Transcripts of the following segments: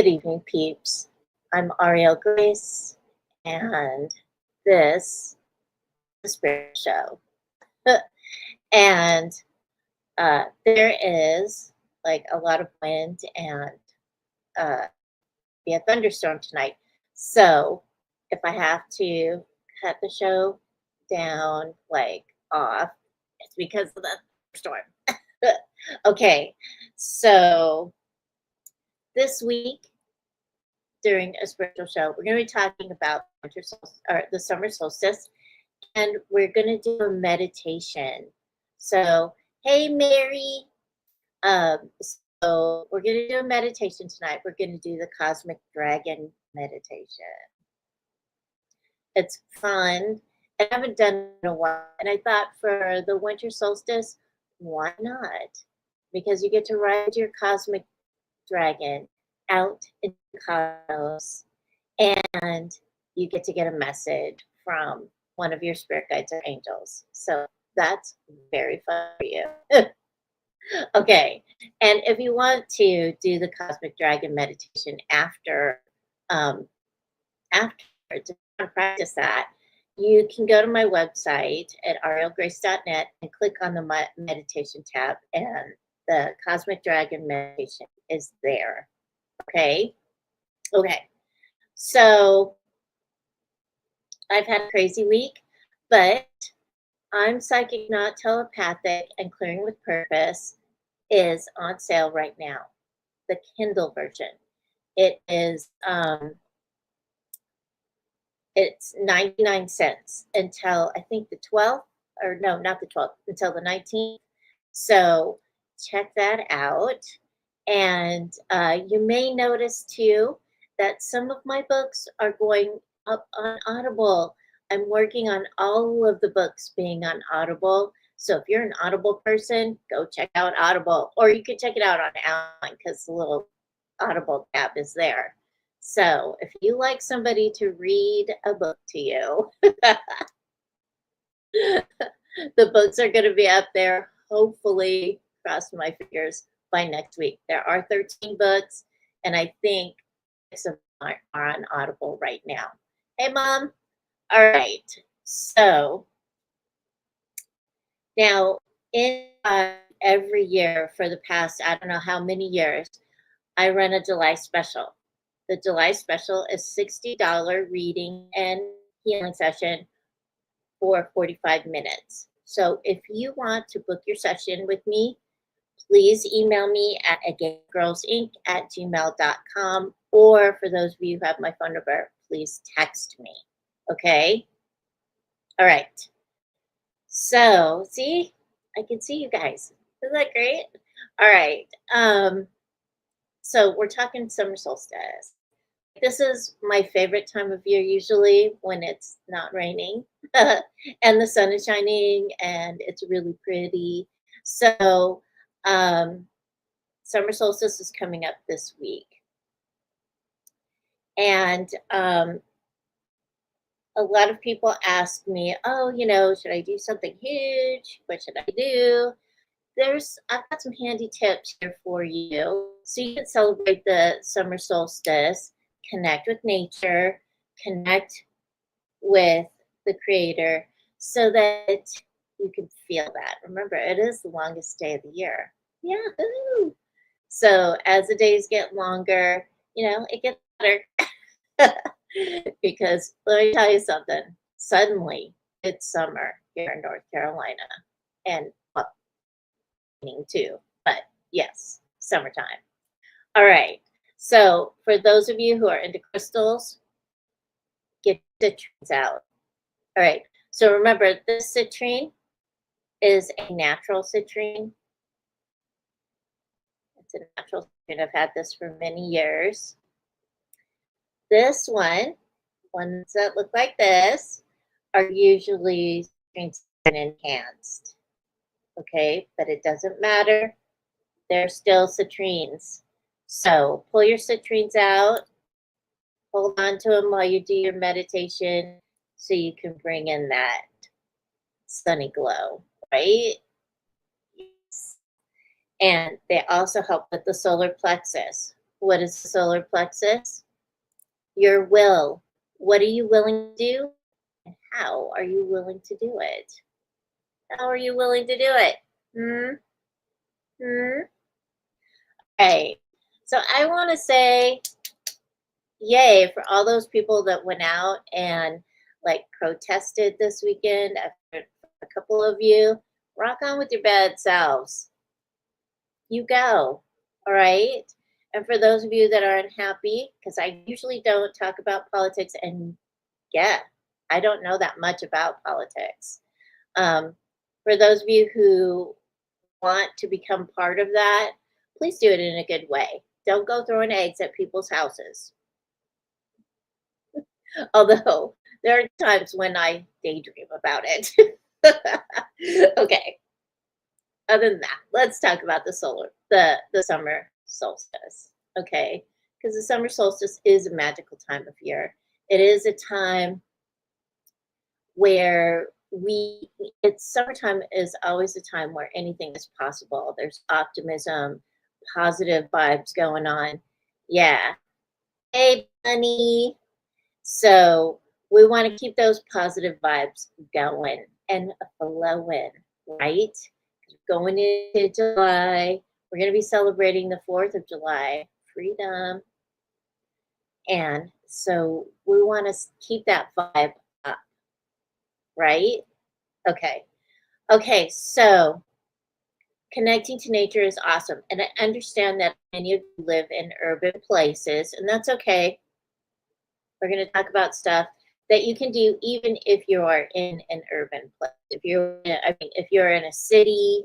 Good evening, peeps. I'm Auriel Grace, and this is the Spirit Show. and there is like a lot of wind and be a thunderstorm tonight. So if I have to cut the show down, like off, it's because of the storm. Okay, so this week during a spiritual show, we're going to be talking about winter solstice, or the summer solstice, and we're going to do a meditation. So, hey, Mary. So we're going to do a meditation tonight. We're going to do the Cosmic Dragon meditation. It's fun. I haven't done it in a while, and I thought for the winter solstice, why not? Because you get to ride your cosmic dragon out in the cosmos, and you get to get a message from one of your spirit guides or angels. So that's very fun for you. Okay, and if you want to do the Cosmic Dragon meditation after to practice that, you can go to my website at aurielgrace.net and click on the meditation tab, and the Cosmic Dragon meditation is there. Okay. So I've had a crazy week, but I'm Psychic Not Telepathic and Clearing with Purpose is on sale right now. The Kindle version. It is it's 99 cents until I think the 12th, or no, not the 12th, until the 19th. So check that out. And you may notice too that some of my books are going up on Audible. I'm working on all of the books being on Audible. So if you're an Audible person, go check out Audible. Or you can check it out on Amazon because the little Audible tab is there. So if you like somebody to read a book to you, the books are going to be up there, hopefully, cross my fingers, by next week. There are 13 books, and I think 6 of them are on Audible right now. Hey, Mom. All right. So now, in every year for the past, I don't know how many years, I run a July special. The July special is $60 reading and healing session for 45 minutes. So if you want to book your session with me, please email me at againgirlsinc@gmail.com, or for those of you who have my phone number, please text me. Okay? All right. So, see? I can see you guys. Isn't that great? All right. So we're talking summer solstice. This is my favorite time of year usually, when it's not raining and the sun is shining and it's really pretty. So summer solstice is coming up this week. And a lot of people ask me, oh, should I do something huge? What should I do? I've got some handy tips here for you. So you can celebrate the summer solstice, connect with nature, connect with the creator, so that you can feel that. Remember, it is the longest day of the year. Yahoo! So as the days get longer, it gets better. Because let me tell you something. Suddenly, it's summer here in North Carolina. And too, but yes, summertime. All right. So for those of you who are into crystals, get citrines out. All right. So remember, this citrine is a natural citrine. It's a natural citrine. I've had this for many years. This ones that look like this, are usually citrines enhanced. Okay, but it doesn't matter. They're still citrines. So pull your citrines out, hold on to them while you do your meditation so you can bring in that sunny glow, right? Yes. And they also help with the solar plexus. What is the solar plexus? Your will. What are you willing to do? And how are you willing to do it? How are you willing to do it? Hmm? Hmm? Okay. So I want to say yay for all those people that went out and like protested this weekend. I've heard a couple of you. Rock on with your bad selves. You go. All right. And for those of you that are unhappy, because I usually don't talk about politics, and yeah, I don't know that much about politics. For those of you who want to become part of that, please do it in a good way. Don't go throwing eggs at people's houses. Although there are times when I daydream about it. Okay. Other than that, let's talk about the summer solstice. Okay. Because the summer solstice is a magical time of year. It is a time where it's summertime is always a time where anything is possible. There's optimism, positive vibes going on. Yeah. Hey, bunny. So we want to keep those positive vibes going and flowing, right? Going into July, we're going to be celebrating the 4th of July, freedom. And so we want to keep that vibe up, right? Okay. Okay, so connecting to nature is awesome. And I understand that many of you live in urban places, and that's okay. We're going to talk about stuff that you can do even if you are in an urban place. If you're in a city,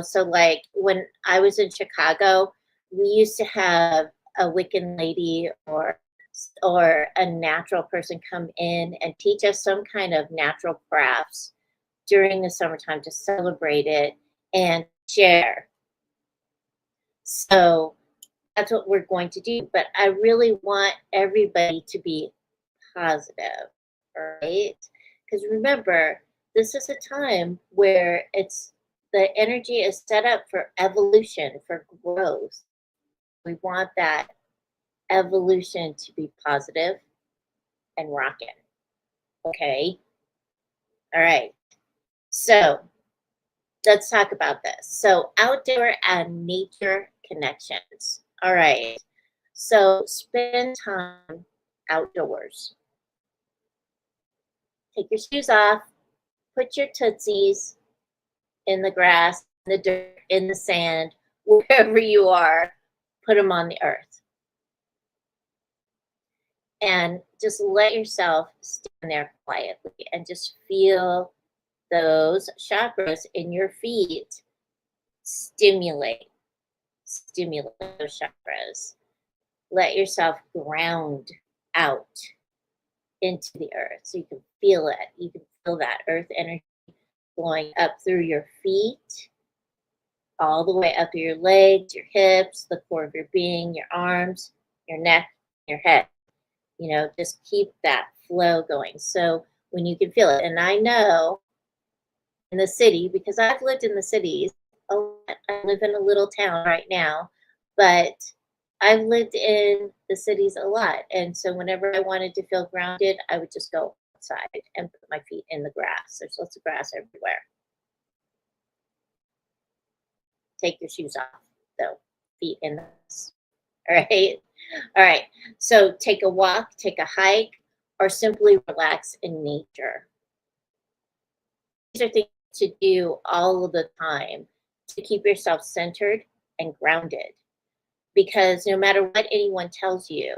so like when I was in Chicago, we used to have a Wiccan lady or a natural person come in and teach us some kind of natural crafts during the summertime to celebrate it and share. So that's what we're going to do. But I really want everybody to be positive, right? Because remember, this is a time where the energy is set up for evolution, for growth. We want that evolution to be positive and rocking. Okay. All right. So let's talk about this. So outdoor and nature connections. All right. So spend time outdoors. Take your shoes off, put your tootsies in the grass, in the dirt, in the sand, wherever you are, put them on the earth. And just let yourself stand there quietly and just feel those chakras in your feet stimulate those chakras. Let yourself ground out into the earth so you can feel it. You can feel that earth energy going up through your feet, all the way up your legs, your hips, the core of your being, your arms, your neck, your head. Just keep that flow going. So when you can feel it, and I know in the city, because I've lived in the cities a lot. I live in a little town right now, but I've lived in the cities a lot. And so whenever I wanted to feel grounded, I would just go outside and put my feet in the grass. There's lots of grass everywhere. Take your shoes off, though. Feet in the grass. All right. All right. So take a walk, take a hike, or simply relax in nature. These are things to do all of the time to keep yourself centered and grounded. Because no matter what anyone tells you,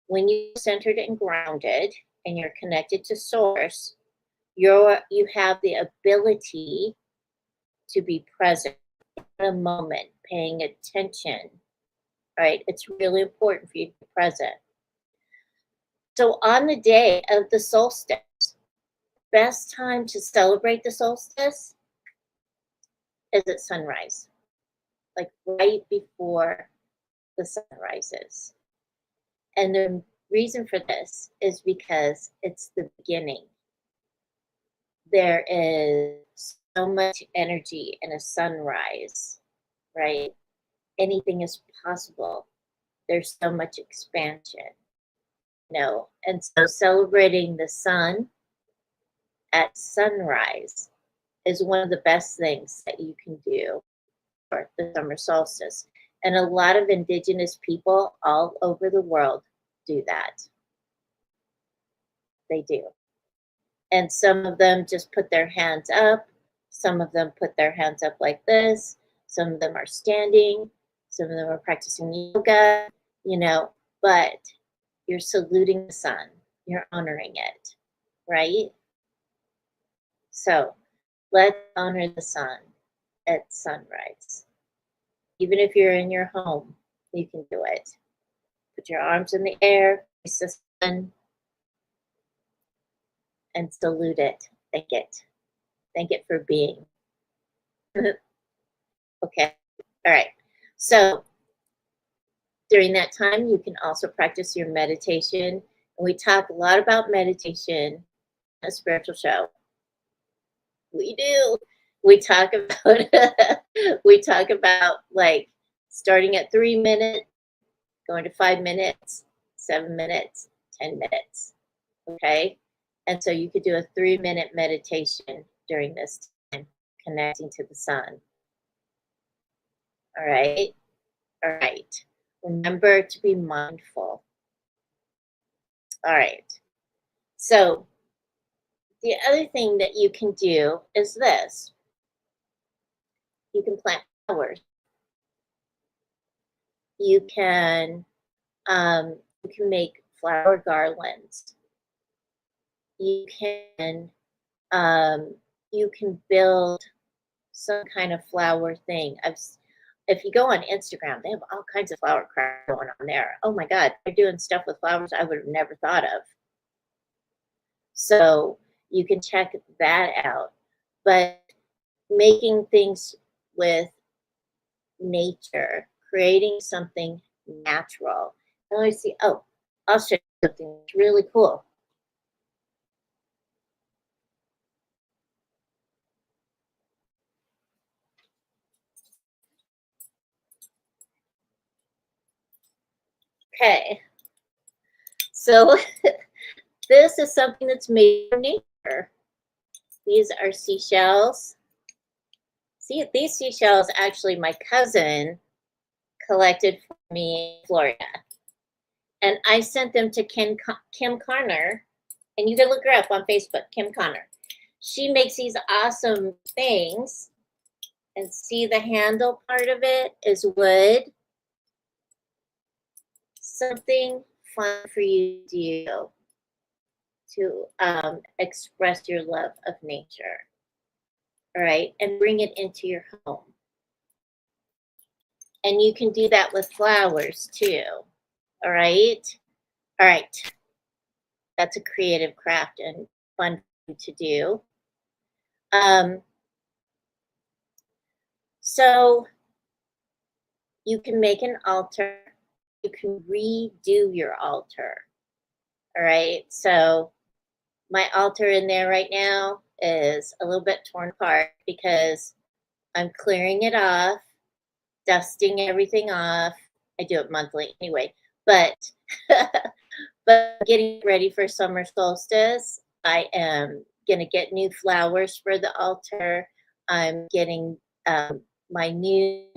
when you're centered and grounded and you're connected to source, you have the ability to be present in the moment, paying attention. Right? It's really important for you to be present. So on the day of the solstice, best time to celebrate the solstice is at sunrise, like right before the sun rises. And the reason for this is because it's the beginning. There is so much energy in a sunrise, right? Anything is possible. there's so much expansion, and so celebrating the sun at sunrise is one of the best things that you can do for the summer solstice. And a lot of indigenous people all over the world do that. They do. And some of them just put their hands up. Some of them put their hands up like this. Some of them are standing. Some of them are practicing yoga, but you're saluting the sun. You're honoring it, right? So let's honor the sun at sunrise. Even if you're in your home, you can do it. Put your arms in the air, face the sun, and salute it. Thank it. Thank it for being. Okay. All right. So during that time, you can also practice your meditation. And we talk a lot about meditation in a spiritual show. We do. We talk about like starting at 3 minutes, going to 5 minutes, 7 minutes, 10 minutes. Okay. And so you could do a 3-minute meditation during this time, connecting to the sun. All right. All right. Remember to be mindful. All right. So the other thing that you can do is this. You can plant flowers. You can make flower garlands. You can build some kind of flower thing. If you go on Instagram, they have all kinds of flower crap going on there. Oh my God, they're doing stuff with flowers I would have never thought of. So you can check that out. But making things with nature, creating something natural. And let me see. Oh, I'll show you something really cool. Okay. So this is something that's made from nature. These are seashells. See, these seashells actually my cousin collected for me in Florida. And I sent them to Kim Connor, and you can look her up on Facebook, Kim Connor. She makes these awesome things. And see, the handle part of it is wood. Something fun for you to do to express your love of nature. All right, and bring it into your home. And you can do that with flowers too. All right. All right. That's a creative craft and fun to do. So you can make an altar. You can redo your altar. All right. So my altar in there right now is a little bit torn apart because I'm clearing it off, dusting everything off. I do it monthly anyway, but getting ready for summer solstice. I am going to get new flowers for the altar. I'm getting my new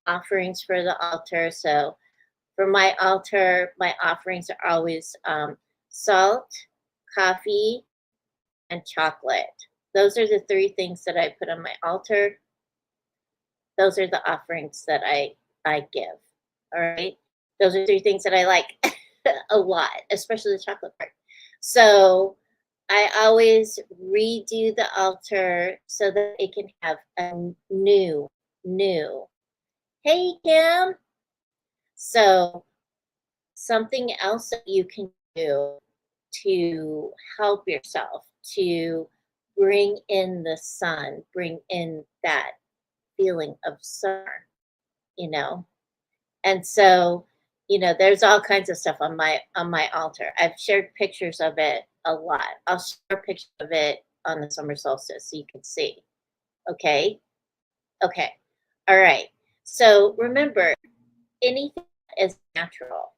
offerings for the altar. So for my altar, my offerings are always salt, coffee, and chocolate. Those are the 3 things that I put on my altar. Those are the offerings that I give. All right. Those are 3 things that I like a lot, especially the chocolate part. So I always redo the altar so that it can have a new. Hey, Kim. So something else that you can do to help yourself to bring in the sun, bring in that feeling of summer, And so, there's all kinds of stuff on my altar. I've shared pictures of it a lot. I'll share a picture of it on the summer solstice so you can see. Okay. Okay. All right. So remember, anything is natural.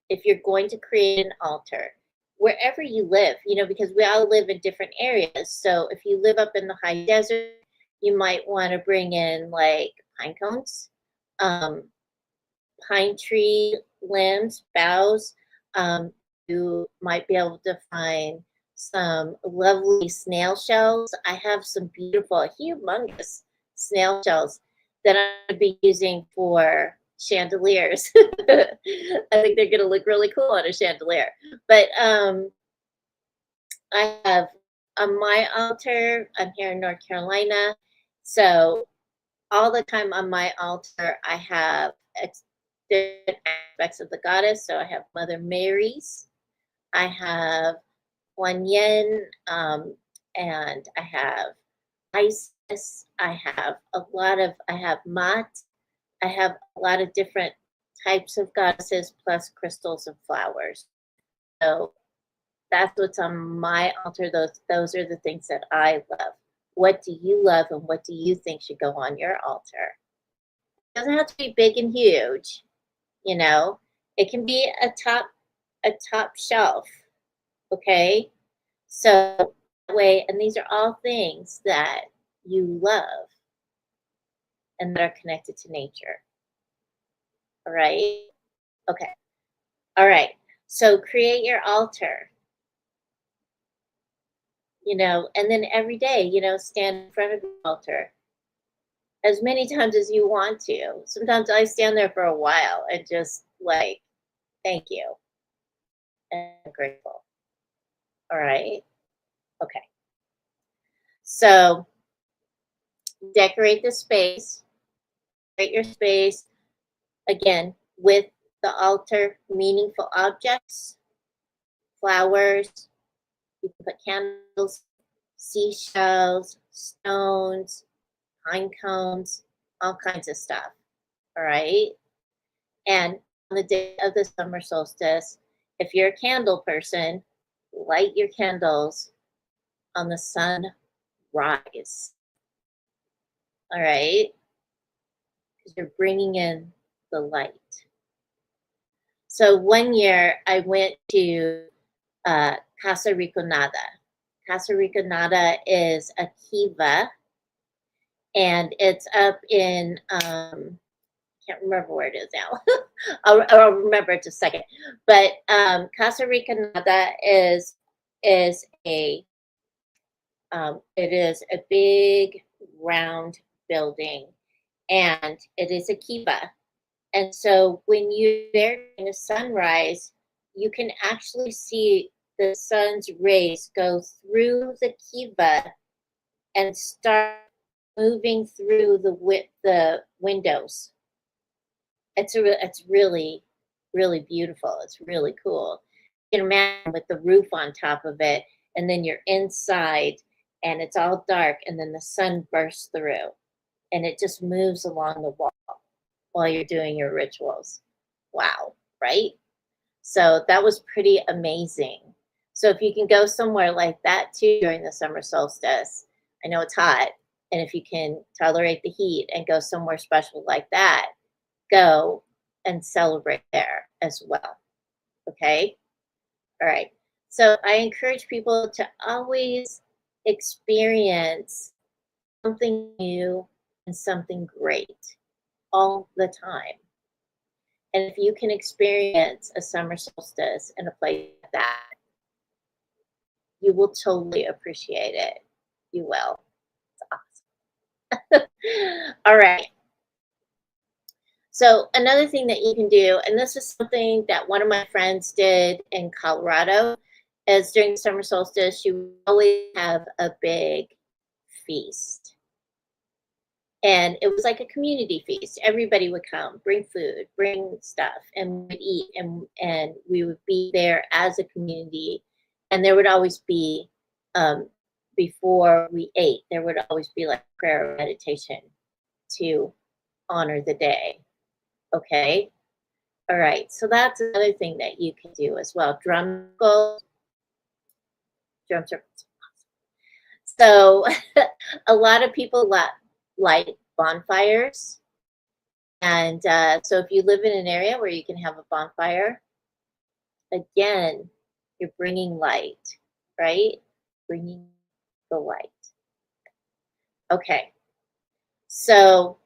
If you're going to create an altar, wherever you live, because we all live in different areas. So if you live up in the high desert, you might want to bring in like pine cones, um, pine tree limbs, boughs. You might be able to find some lovely snail shells. I have some beautiful, humongous snail shells that I'm going to be using for chandeliers. I think they're going to look really cool on a chandelier. But I have on my altar, I'm here in North Carolina. So all the time on my altar, I have different aspects of the goddess. So I have Mother Mary's, I have Kuan Yin, and I have Isis. I have Mat. I have a lot of different types of goddesses plus crystals and flowers. So that's what's on my altar. Those are the things that I love. What do you love and what do you think should go on your altar? It doesn't have to be big and huge, you know. It can be a top shelf, okay? So that way, and these are all things that you love and that are connected to nature. All right? Okay. All right. So create your altar, and then every day, stand in front of the altar as many times as you want to. Sometimes I stand there for a while and just like, thank you. And I'm grateful. All right. Okay. So decorate the space, decorate your space again with the altar, meaningful objects, flowers. You can put candles, seashells, stones, pine cones, all kinds of stuff. All right. And on the day of the summer solstice, if you're a candle person, light your candles on the sunrise. All right. Because you're bringing in the light. So one year I went to Casa Riconada. Casa Riconada is a kiva, and it's up in can't remember where it is now. I'll remember it in a second. But Casa Ricanada is a it is a big round building, and it is a kiva. And so when you're there in the sunrise, you can actually see the sun's rays go through the kiva and start moving through the windows. It's really, really beautiful. It's really cool. You can imagine with the roof on top of it, and then you're inside, and it's all dark, and then the sun bursts through, and it just moves along the wall while you're doing your rituals. Wow, right? So that was pretty amazing. So if you can go somewhere like that too during the summer solstice, I know it's hot, and if you can tolerate the heat and go somewhere special like that, go and celebrate there as well. Okay? All right. So I encourage people to always experience something new and something great all the time. And if you can experience a summer solstice in a place like that, you will totally appreciate it. You will. It's awesome. All right. So another thing that you can do, and this is something that one of my friends did in Colorado, is during the summer solstice, you always have a big feast. And it was like a community feast. Everybody would come, bring food, bring stuff, and we'd eat, and we would be there as a community. And there would always be, before we ate, there would always be like prayer or meditation to honor the day. Okay. All right. So that's another thing that you can do as well. Drum circles. So a lot of people light bonfires And so if you live in an area where you can have a bonfire, again, you're bringing light, right? Bringing the light. Okay. So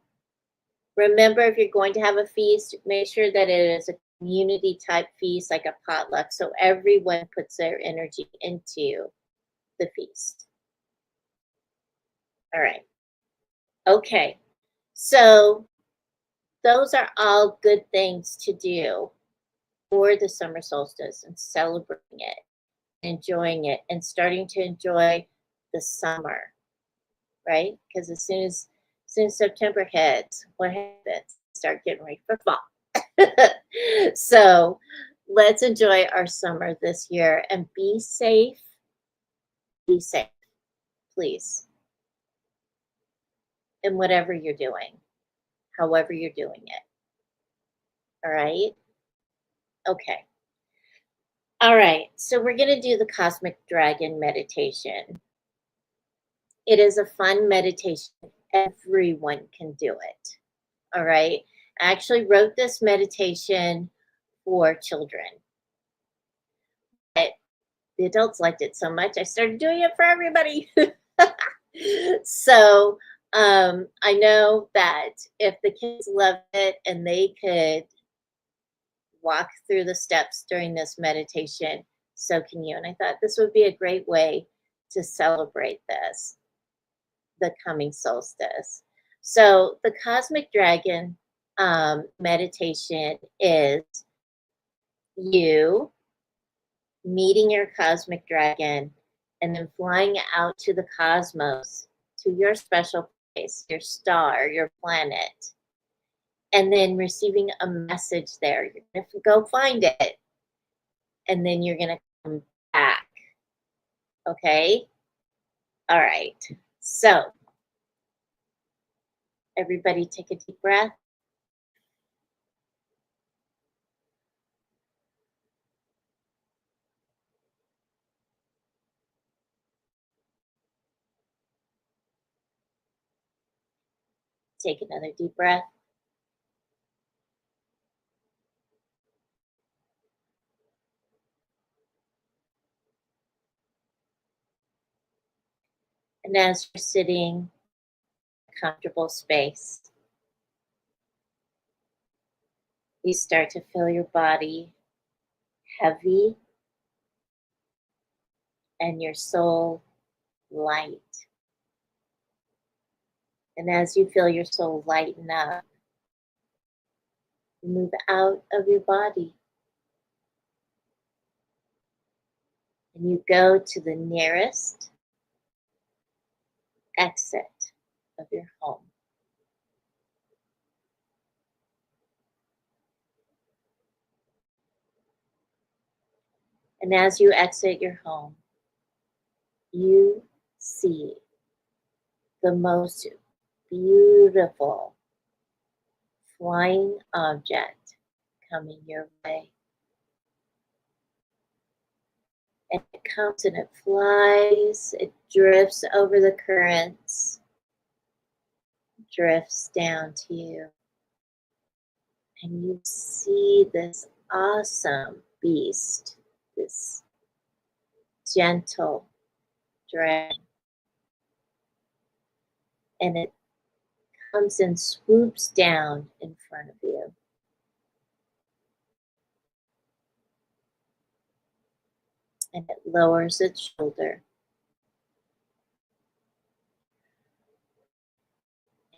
remember, if you're going to have a feast, make sure that it is a community type feast, like a potluck, so everyone puts their energy into the feast. All right. Okay. So those are all good things to do for the summer solstice and celebrating it, enjoying it, and starting to enjoy the summer, right? Because as soon as September hits, what happens? Start getting ready for fall. So let's enjoy our summer this year and be safe. Be safe, please, in whatever you're doing, however you're doing it. All right. Okay. All right. So we're going to do the Cosmic Dragon meditation. It is a fun meditation. Everyone can do it. All right. I actually wrote this meditation for children, but the adults liked it so much, I started doing it for everybody. So I know that if the kids love it and they could walk through the steps during this meditation, so can you. And I thought this would be a great way to celebrate this, the coming solstice. So the Cosmic Dragon meditation is you meeting your cosmic dragon and then flying out to the cosmos, to your special place, your star, your planet, and then receiving a message there. You're going to go find it, and then you're going to come back. Okay? All right. So, everybody take a deep breath. Take another deep breath. And as you're sitting in a comfortable space, you start to feel your body heavy and your soul light. And as you feel your soul lighten up, you move out of your body and you go to the nearest exit of your home. And as you exit your home, you see the most beautiful flying object coming your way. And it comes and it flies, it drifts over the currents, drifts down to you. And you see this awesome beast, this gentle dragon. And it comes and swoops down in front of you. And it lowers its shoulder.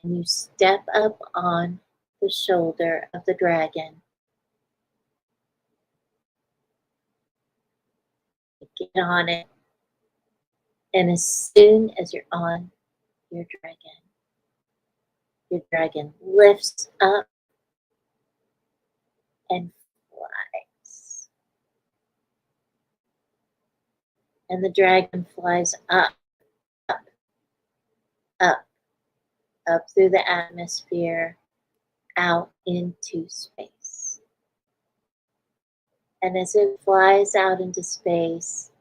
And you step up on the shoulder of the dragon. You get on it. And as soon as you're on your dragon lifts up and flies. And the dragon flies up, up, up, up through the atmosphere, out into space. And as it flies out into space,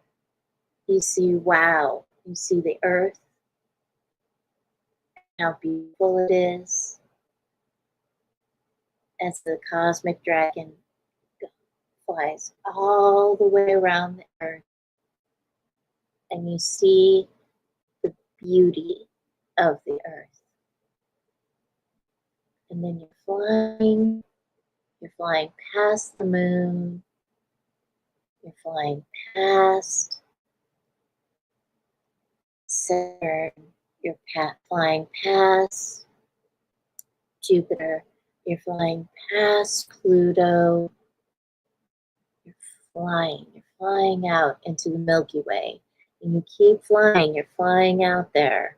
you see, wow, you see the earth, how beautiful it is. as the cosmic dragon flies all the way around the earth, and you see the beauty of the earth. And then you're flying past the moon, you're flying past Saturn, you're flying past Jupiter, you're flying past Pluto, you're flying out into the Milky Way. And you keep flying, you're flying out there.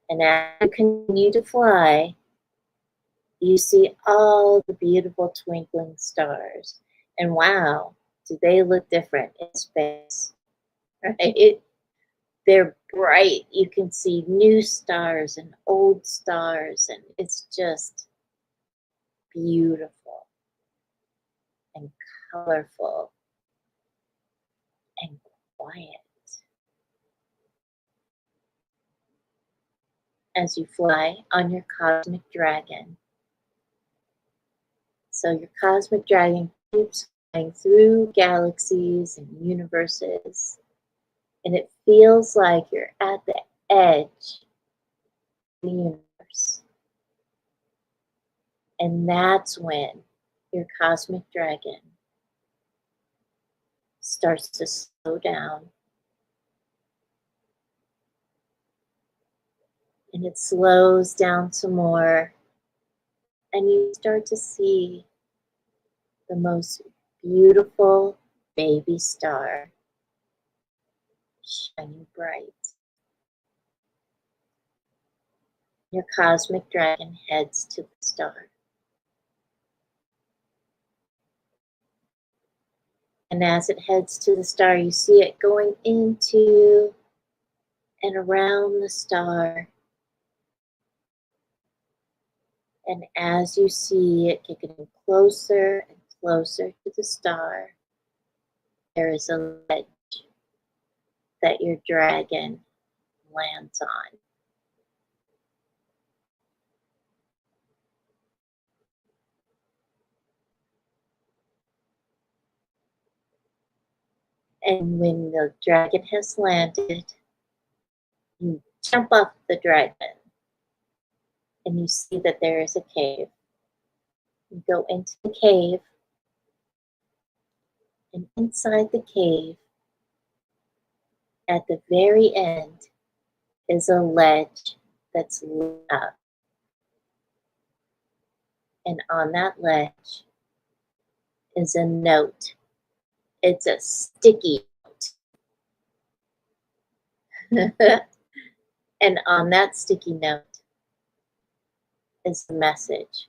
And as you continue to fly, you see all the beautiful twinkling stars. And wow, do they look different in space, right? They're bright. You can see new stars and old stars, and it's just beautiful and colorful and quiet. As you fly on your cosmic dragon. So your cosmic dragon keeps flying through galaxies and universes, and it feels like you're at the edge of the universe. And that's when your cosmic dragon starts to slow down. And it slows down some more, and you start to see the most beautiful baby star shining bright. Your cosmic dragon heads to the star. And as it heads to the star, you see it going into and around the star. And as you see it getting closer and closer to the star, there is a ledge that your dragon lands on. And when the dragon has landed, you jump off the dragon and you see that there is a cave. You go into the cave, and inside the cave, at the very end, is a ledge that's lit up. And on that ledge is a note. It's a sticky note. And on that sticky note is a message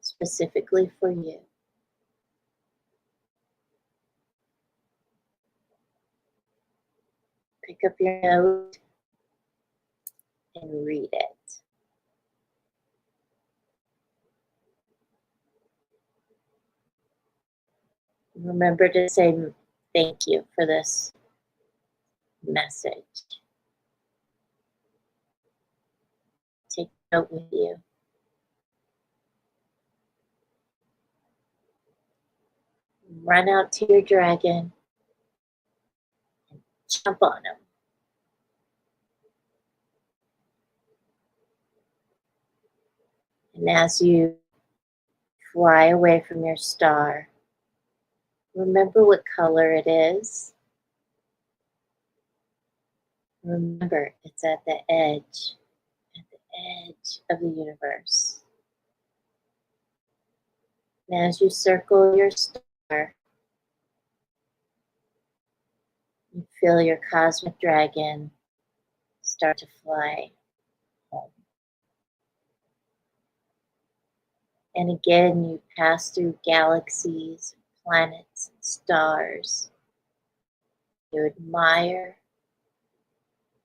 specifically for you. Pick up your note and read it. Remember to say thank you for this message. Take a note with you. Run out to your dragon and jump on him. And as you fly away from your star, remember what color it is. Remember, it's at the edge of the universe. And as you circle your star, you feel your cosmic dragon start to fly home. And again, you pass through galaxies, planets, and stars. You admire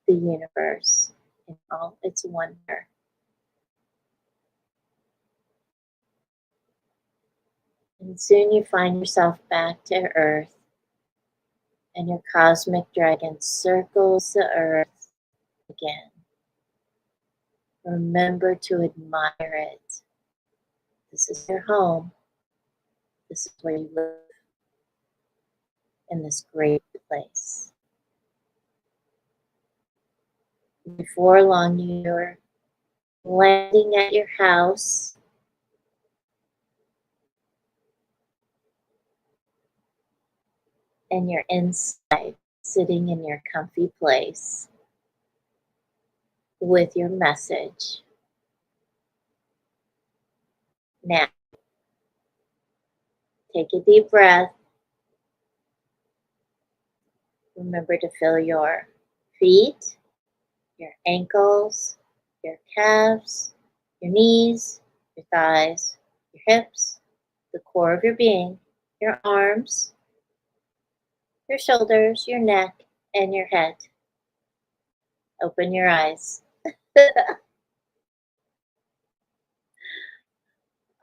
the universe in all its wonder. And soon you find yourself back to Earth, and your cosmic dragon circles the Earth again. Remember to admire it, This is your home. This is where you live in this great place. Before long, you're landing at your house. And you're inside, sitting in your comfy place with your message. Now, take a deep breath. Remember to feel your feet, your ankles, your calves, your knees, your thighs, your hips, the core of your being, your arms, your shoulders, your neck, and your head. Open your eyes.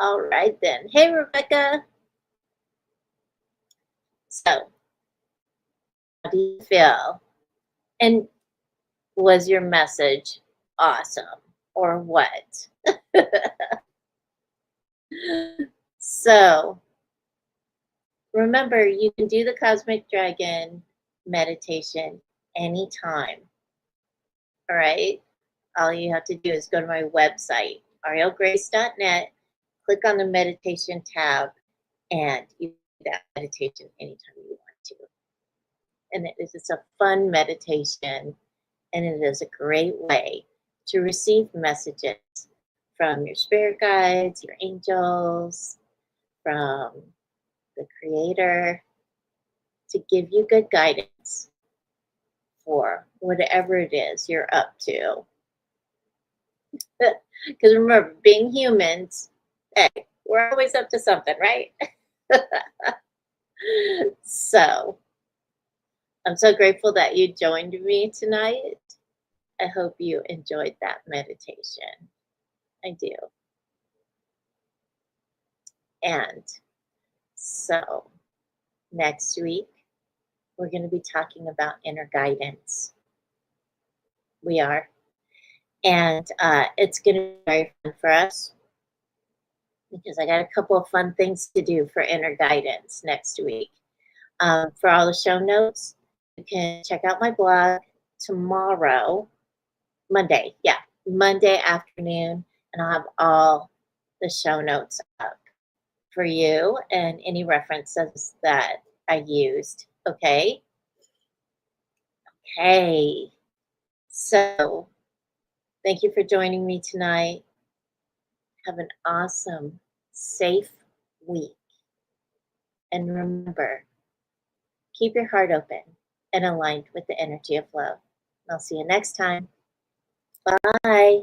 All right then. Hey, Rebecca. So, how do you feel? And was your message awesome or what? So, remember, you can do the Cosmic Dragon meditation anytime. All right. All you have to do is go to my website, aurielgrace.net, click on the meditation tab, and you do that meditation anytime you want to. And it is a fun meditation, and it is a great way to receive messages from your spirit guides, your angels, from the Creator, to give you good guidance for whatever it is you're up to. Because remember, being humans, hey, we're always up to something, right? So, I'm so grateful that you joined me tonight. I hope you enjoyed that meditation. I do. And so, next week, we're going to be talking about inner guidance. We are. And it's going to be very fun for us because I got a couple of fun things to do for inner guidance next week. For all the show notes, you can check out my blog tomorrow, Monday afternoon, and I'll have all the show notes up for you and any references that I used. Okay. So thank you for joining me tonight. Have an awesome, safe week. And remember, keep your heart open and aligned with the energy of love. I'll see you next time. Bye.